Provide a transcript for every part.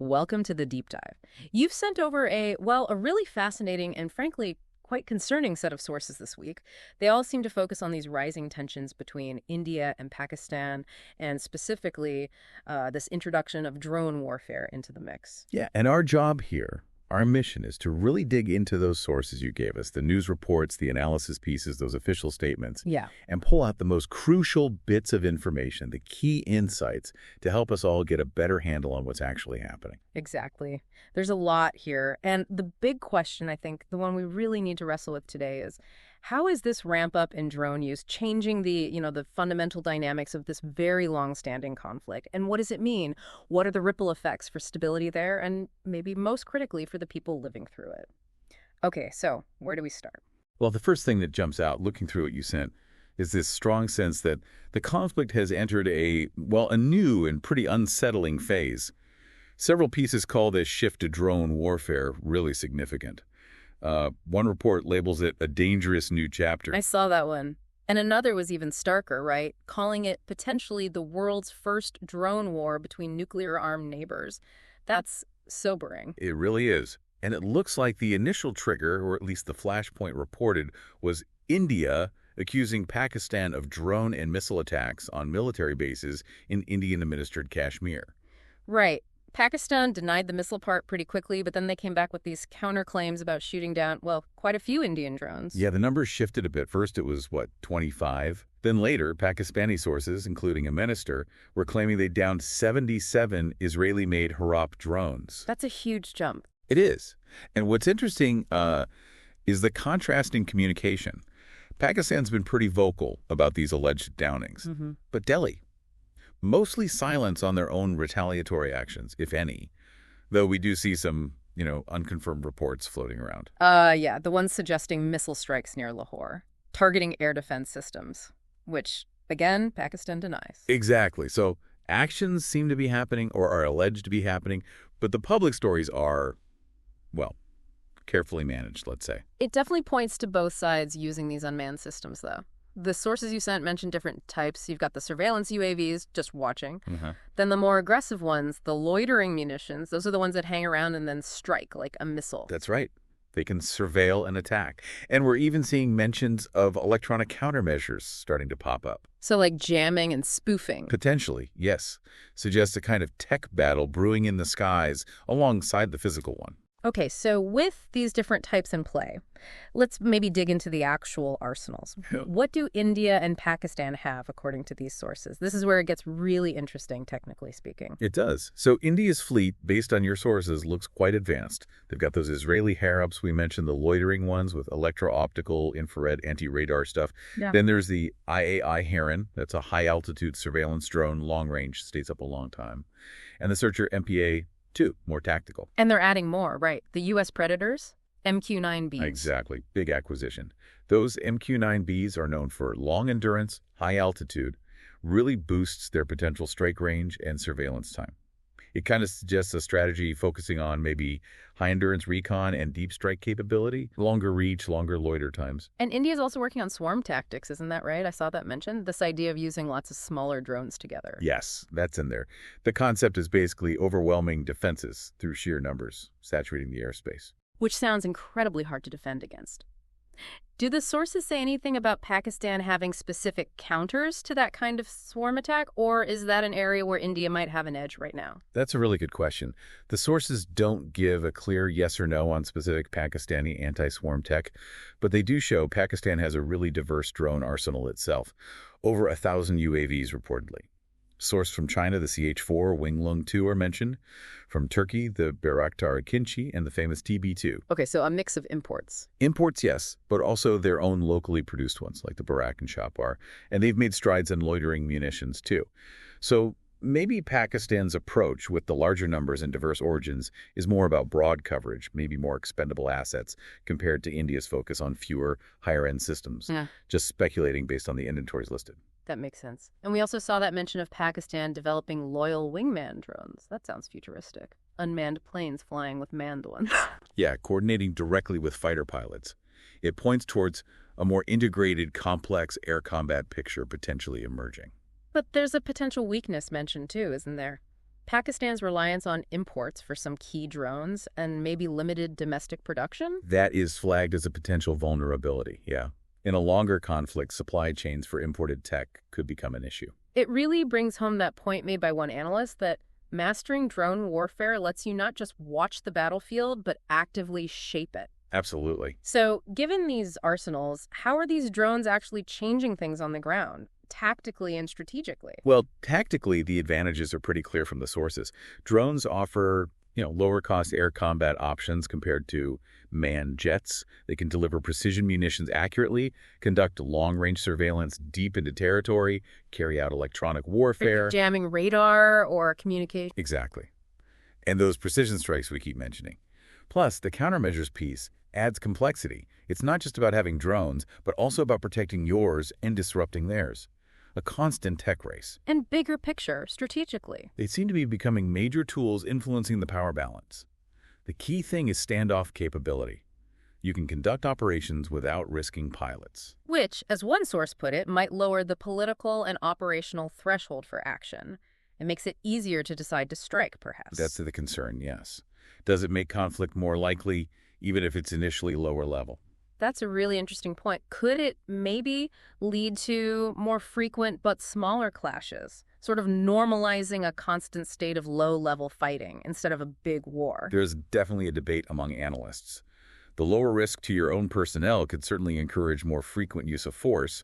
Welcome to the deep dive. You've sent over a really fascinating and frankly quite concerning set of sources this week. They all seem to focus on these rising tensions between India and Pakistan, and specifically this introduction of drone warfare into the mix. Yeah, and our job here, our mission is to really dig into those sources you gave us, the news reports, the analysis pieces, those official statements, Yeah. and pull out the most crucial bits of information, the key insights to help us all get a better handle on what's actually happening. Exactly. There's a lot here. And the big question, I think, the one we really need to wrestle with today is how is this ramp up in drone use changing the fundamental dynamics of this very long-standing conflict? And what does it mean? What are the ripple effects for stability there? And maybe most critically for the people living through it. Okay, so where do we start? Well, the first thing that jumps out, looking through what you sent, is this strong sense that the conflict has entered a new and pretty unsettling phase. Several pieces call this shift to drone warfare really significant. One report labels it a dangerous new chapter. I saw that one. And another was even starker, right? Calling it potentially the world's first drone war between nuclear-armed neighbors. That's sobering. It really is. And it looks like the initial trigger, or at least the flashpoint reported, was India accusing Pakistan of drone and missile attacks on military bases in Indian-administered Kashmir. Right. Pakistan denied the missile part pretty quickly, but then they came back with these counterclaims about shooting down, quite a few Indian drones. Yeah, the numbers shifted a bit. First, it was, 25? Then later, Pakistani sources, including a minister, were claiming they downed 77 Israeli-made Harop drones. That's a huge jump. It is. And what's interesting is the contrasting communication. Pakistan's been pretty vocal about these alleged downings. But Delhi, mostly silence on their own retaliatory actions, if any, though we do see some, unconfirmed reports floating around. Yeah, the ones suggesting missile strikes near Lahore, targeting air defense systems, which, again, Pakistan denies. Exactly. So actions seem to be happening or are alleged to be happening, but the public stories are, carefully managed, let's say. It definitely points to both sides using these unmanned systems, though. The sources you sent mentioned different types. You've got the surveillance UAVs, just watching. Then the more aggressive ones, the loitering munitions, those are the ones that hang around and then strike, like a missile. That's right. They can surveil and attack. And we're even seeing mentions of electronic countermeasures starting to pop up. So like jamming and spoofing. Potentially, yes. Suggests a kind of tech battle brewing in the skies alongside the physical one. Okay, so with these different types in play, let's maybe dig into the actual arsenals. What do India and Pakistan have, according to these sources? This is where it gets really interesting, technically speaking. It does. So India's fleet, based on your sources, looks quite advanced. They've got those Israeli Harops. We mentioned the loitering ones with electro-optical, infrared, anti-radar stuff. Yeah. Then there's the IAI Heron. That's a high-altitude surveillance drone, long-range, stays up a long time. And the Searcher Mk IIs, more tactical. And they're adding more, right? The U.S. Predators, MQ-9Bs. Exactly. Big acquisition. Those MQ-9Bs are known for long endurance, high altitude, really boosts their potential strike range and surveillance time. It kind of suggests a strategy focusing on maybe high endurance recon and deep strike capability, longer reach, longer loiter times. And India's also working on swarm tactics, isn't that right? I saw that mentioned. This idea of using lots of smaller drones together. Yes, that's in there. The concept is basically overwhelming defenses through sheer numbers, saturating the airspace. Which sounds incredibly hard to defend against. Do the sources say anything about Pakistan having specific counters to that kind of swarm attack, or is that an area where India might have an edge right now? That's a really good question. The sources don't give a clear yes or no on specific Pakistani anti-swarm tech, but they do show Pakistan has a really diverse drone arsenal itself, over 1,000 UAVs reportedly. Sourced from China, the CH-4 Winglung 2 are mentioned. From Turkey, the Bayraktar Akinci and the famous TB2. Okay, so a mix of imports. Imports, yes, but also their own locally produced ones, like the Barak and Chapar. And they've made strides in loitering munitions, too. So maybe Pakistan's approach with the larger numbers and diverse origins is more about broad coverage, maybe more expendable assets, compared to India's focus on fewer, higher-end systems. Yeah. Just speculating based on the inventories listed. That makes sense. And we also saw that mention of Pakistan developing loyal wingman drones. That sounds futuristic. Unmanned planes flying with manned ones. Yeah, coordinating directly with fighter pilots. It points towards a more integrated, complex air combat picture potentially emerging. But there's a potential weakness mentioned too, isn't there? Pakistan's reliance on imports for some key drones and maybe limited domestic production? That is flagged as a potential vulnerability, yeah. In a longer conflict, supply chains for imported tech could become an issue. It really brings home that point made by one analyst that mastering drone warfare lets you not just watch the battlefield, but actively shape it. Absolutely. So, given these arsenals, how are these drones actually changing things on the ground, tactically and strategically? Well, tactically, the advantages are pretty clear from the sources. Drones offer, lower-cost air combat options compared to manned jets. They can deliver precision munitions accurately, conduct long-range surveillance deep into territory, carry out electronic warfare. Jamming radar or communication. Exactly. And those precision strikes we keep mentioning. Plus, the countermeasures piece adds complexity. It's not just about having drones, but also about protecting yours and disrupting theirs. A constant tech race. And bigger picture, strategically. They seem to be becoming major tools influencing the power balance. The key thing is standoff capability. You can conduct operations without risking pilots. Which, as one source put it, might lower the political and operational threshold for action. It makes it easier to decide to strike, perhaps. That's the concern, yes. Does it make conflict more likely, even if it's initially lower level? That's a really interesting point. Could it maybe lead to more frequent but smaller clashes, sort of normalizing a constant state of low-level fighting instead of a big war? There's definitely a debate among analysts. The lower risk to your own personnel could certainly encourage more frequent use of force,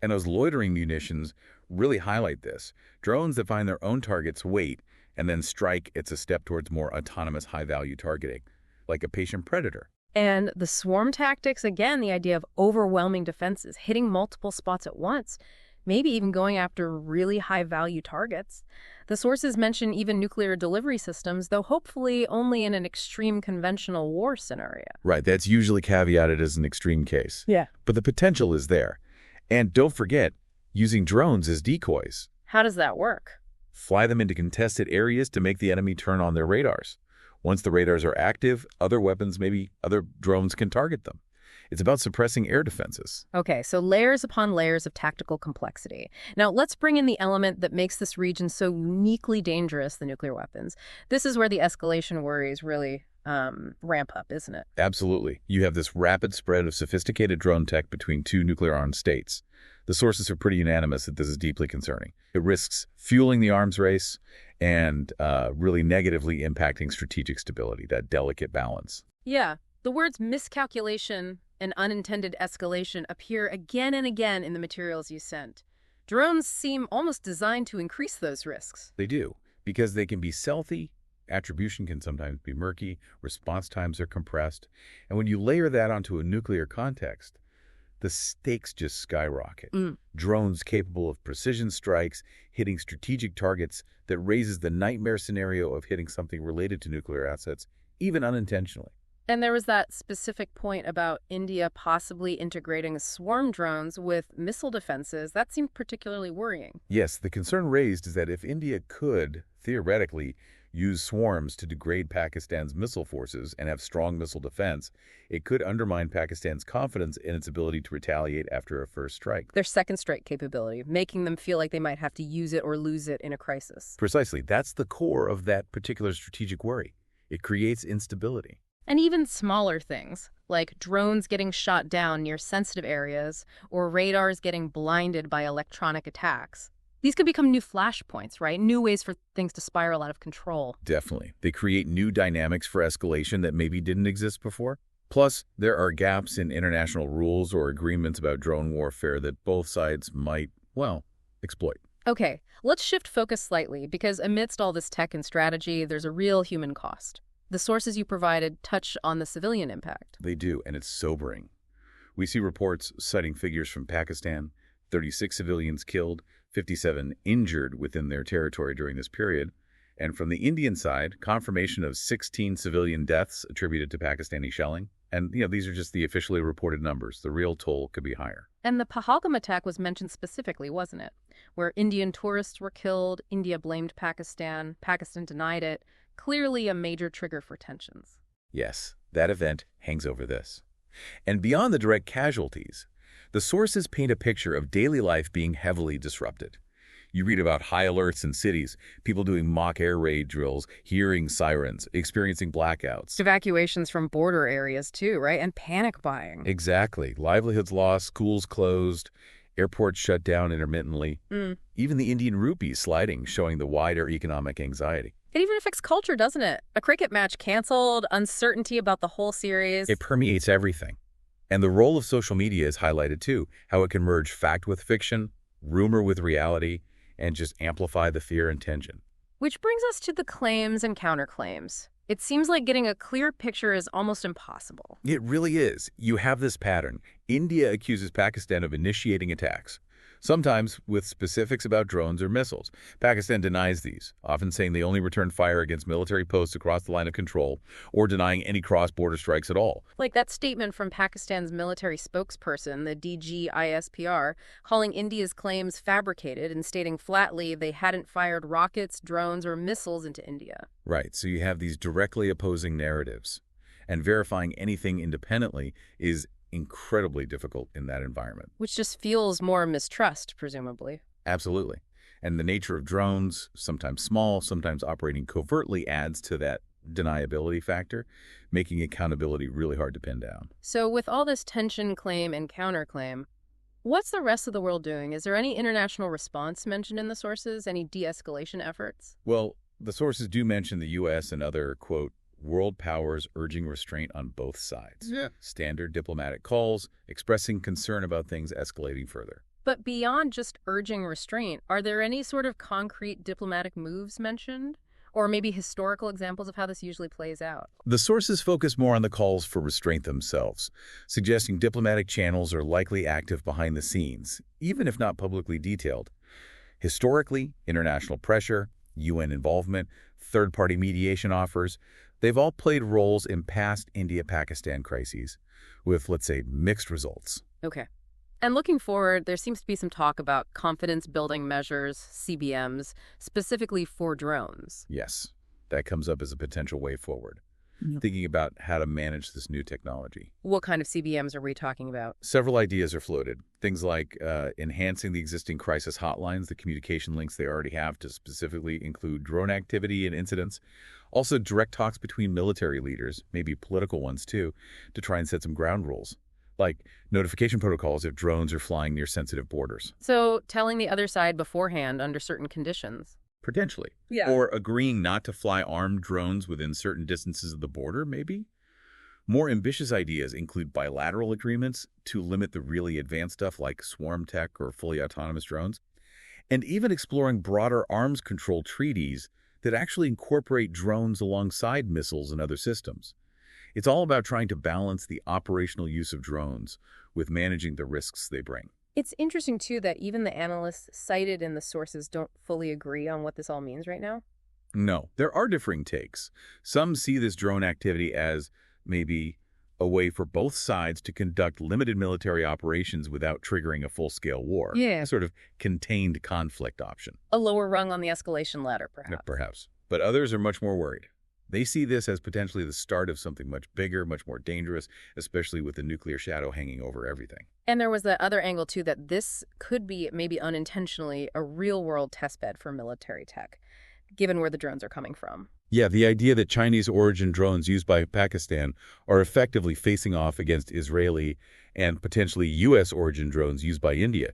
and those loitering munitions really highlight this. Drones that find their own targets wait and then strike. It's a step towards more autonomous high-value targeting, like a patient predator. And the swarm tactics, again, the idea of overwhelming defenses, hitting multiple spots at once, maybe even going after really high-value targets. The sources mention even nuclear delivery systems, though hopefully only in an extreme conventional war scenario. Right, that's usually caveated as an extreme case. Yeah. But the potential is there. And don't forget, using drones as decoys. How does that work? Fly them into contested areas to make the enemy turn on their radars. Once the radars are active, other weapons, maybe other drones, can target them. It's about suppressing air defenses. Okay, so layers upon layers of tactical complexity. Now, let's bring in the element that makes this region so uniquely dangerous, the nuclear weapons. This is where the escalation worries really ramp up, isn't it? Absolutely. You have this rapid spread of sophisticated drone tech between two nuclear-armed states. The sources are pretty unanimous that this is deeply concerning. It risks fueling the arms race and really negatively impacting strategic stability, that delicate balance. Yeah, the words miscalculation and unintended escalation appear again and again in the materials you sent. Drones seem almost designed to increase those risks. They do, because they can be stealthy, attribution can sometimes be murky, response times are compressed, and when you layer that onto a nuclear context, the stakes just skyrocket. Drones capable of precision strikes, hitting strategic targets that raises the nightmare scenario of hitting something related to nuclear assets, even unintentionally. And there was that specific point about India possibly integrating swarm drones with missile defenses. That seemed particularly worrying. Yes, the concern raised is that if India could, theoretically, use swarms to degrade Pakistan's missile forces and have strong missile defense, it could undermine Pakistan's confidence in its ability to retaliate after a first strike. Their second strike capability, making them feel like they might have to use it or lose it in a crisis. Precisely. That's the core of that particular strategic worry. It creates instability. And even smaller things, like drones getting shot down near sensitive areas or radars getting blinded by electronic attacks. These could become new flashpoints, right? New ways for things to spiral out of control. Definitely. They create new dynamics for escalation that maybe didn't exist before. Plus, there are gaps in international rules or agreements about drone warfare that both sides might, exploit. Okay, let's shift focus slightly, because amidst all this tech and strategy, there's a real human cost. The sources you provided touch on the civilian impact. They do, and it's sobering. We see reports citing figures from Pakistan, 36 civilians killed, 57 injured within their territory during this period, and from the Indian side, confirmation of 16 civilian deaths attributed to Pakistani shelling. And, these are just the officially reported numbers. The real toll could be higher. And the Pahalgam attack was mentioned specifically, wasn't it? Where Indian tourists were killed, India blamed Pakistan, Pakistan denied it. Clearly a major trigger for tensions. Yes, that event hangs over this. And beyond the direct casualties, the sources paint a picture of daily life being heavily disrupted. You read about high alerts in cities, people doing mock air raid drills, hearing sirens, experiencing blackouts. Evacuations from border areas too, right? And panic buying. Exactly. Livelihoods lost, schools closed, airports shut down intermittently. Even the Indian rupee sliding, showing the wider economic anxiety. It even affects culture, doesn't it? A cricket match canceled, uncertainty about the whole series. It permeates everything. And the role of social media is highlighted too, how it can merge fact with fiction, rumor with reality, and just amplify the fear and tension. Which brings us to the claims and counterclaims. It seems like getting a clear picture is almost impossible. It really is. You have this pattern. India accuses Pakistan of initiating attacks, sometimes with specifics about drones or missiles. Pakistan denies these, often saying they only return fire against military posts across the line of control or denying any cross-border strikes at all. Like that statement from Pakistan's military spokesperson, the DGISPR, calling India's claims fabricated and stating flatly they hadn't fired rockets, drones, or missiles into India. Right, so you have these directly opposing narratives, and verifying anything independently is incredibly difficult in that environment. Which just fuels more mistrust, presumably. Absolutely. And the nature of drones, sometimes small, sometimes operating covertly, adds to that deniability factor, making accountability really hard to pin down. So with all this tension claim and counterclaim, what's the rest of the world doing? Is there any international response mentioned in the sources? Any de-escalation efforts? Well, the sources do mention the U.S. and other, quote, world powers urging restraint on both sides. Yeah. Standard diplomatic calls, expressing concern about things escalating further. But beyond just urging restraint, are there any sort of concrete diplomatic moves mentioned? Or maybe historical examples of how this usually plays out? The sources focus more on the calls for restraint themselves, suggesting diplomatic channels are likely active behind the scenes, even if not publicly detailed. Historically, international pressure, UN involvement, third-party mediation offers, they've all played roles in past India-Pakistan crises, with, let's say, mixed results. Okay. And looking forward, there seems to be some talk about confidence-building measures, CBMs, specifically for drones. Yes, that comes up as a potential way forward. Thinking about how to manage this new technology. What kind of CBMs are we talking about? Several ideas are floated. Things like enhancing the existing crisis hotlines, the communication links they already have to specifically include drone activity and incidents. Also, direct talks between military leaders, maybe political ones too, to try and set some ground rules, like notification protocols if drones are flying near sensitive borders. So telling the other side beforehand under certain conditions. Potentially. Yeah. Or agreeing not to fly armed drones within certain distances of the border, maybe? More ambitious ideas include bilateral agreements to limit the really advanced stuff like swarm tech or fully autonomous drones, and even exploring broader arms control treaties that actually incorporate drones alongside missiles and other systems. It's all about trying to balance the operational use of drones with managing the risks they bring. It's interesting, too, that even the analysts cited in the sources don't fully agree on what this all means right now. No, there are differing takes. Some see this drone activity as maybe a way for both sides to conduct limited military operations without triggering a full-scale war. Yeah. A sort of contained conflict option. A lower rung on the escalation ladder, perhaps. Perhaps. But others are much more worried. They see this as potentially the start of something much bigger, much more dangerous, especially with the nuclear shadow hanging over everything. And there was that other angle, too, that this could be, maybe unintentionally, a real-world testbed for military tech, given where the drones are coming from. Yeah, the idea that Chinese-origin drones used by Pakistan are effectively facing off against Israeli and potentially U.S.-origin drones used by India.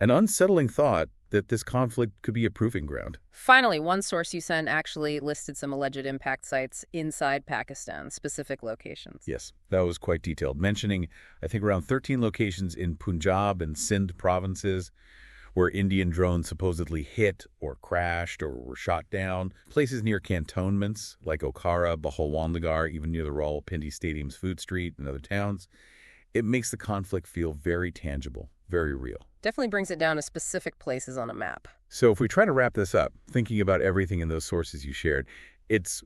An unsettling thought that this conflict could be a proving ground. Finally, one source you sent actually listed some alleged impact sites inside Pakistan, specific locations. Yes, that was quite detailed, mentioning, I think, around 13 locations in Punjab and Sindh provinces where Indian drones supposedly hit or crashed or were shot down. Places near cantonments like Okara, Bahalwanlagar, even near the Rawalpindi Stadium's Food Street and other towns. It makes the conflict feel very tangible, very real. Definitely brings it down to specific places on a map. So if we try to wrap this up, thinking about everything in those sources you shared, it's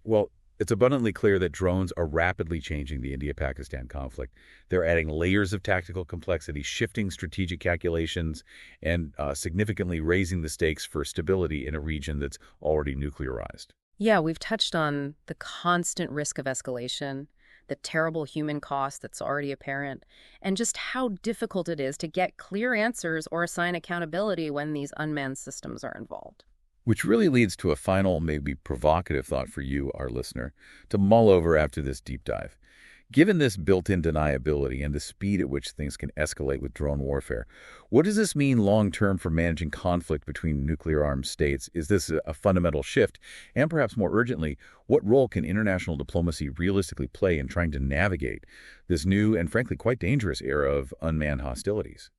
abundantly clear that drones are rapidly changing the India-Pakistan conflict. They're adding layers of tactical complexity, shifting strategic calculations, and significantly raising the stakes for stability in a region that's already nuclearized. Yeah, we've touched on the constant risk of escalation, the terrible human cost that's already apparent, and just how difficult it is to get clear answers or assign accountability when these unmanned systems are involved. Which really leads to a final, maybe provocative thought for you, our listener, to mull over after this deep dive. Given this built-in deniability and the speed at which things can escalate with drone warfare, what does this mean long-term for managing conflict between nuclear-armed states? Is this a fundamental shift? And perhaps more urgently, what role can international diplomacy realistically play in trying to navigate this new and frankly quite dangerous era of unmanned hostilities?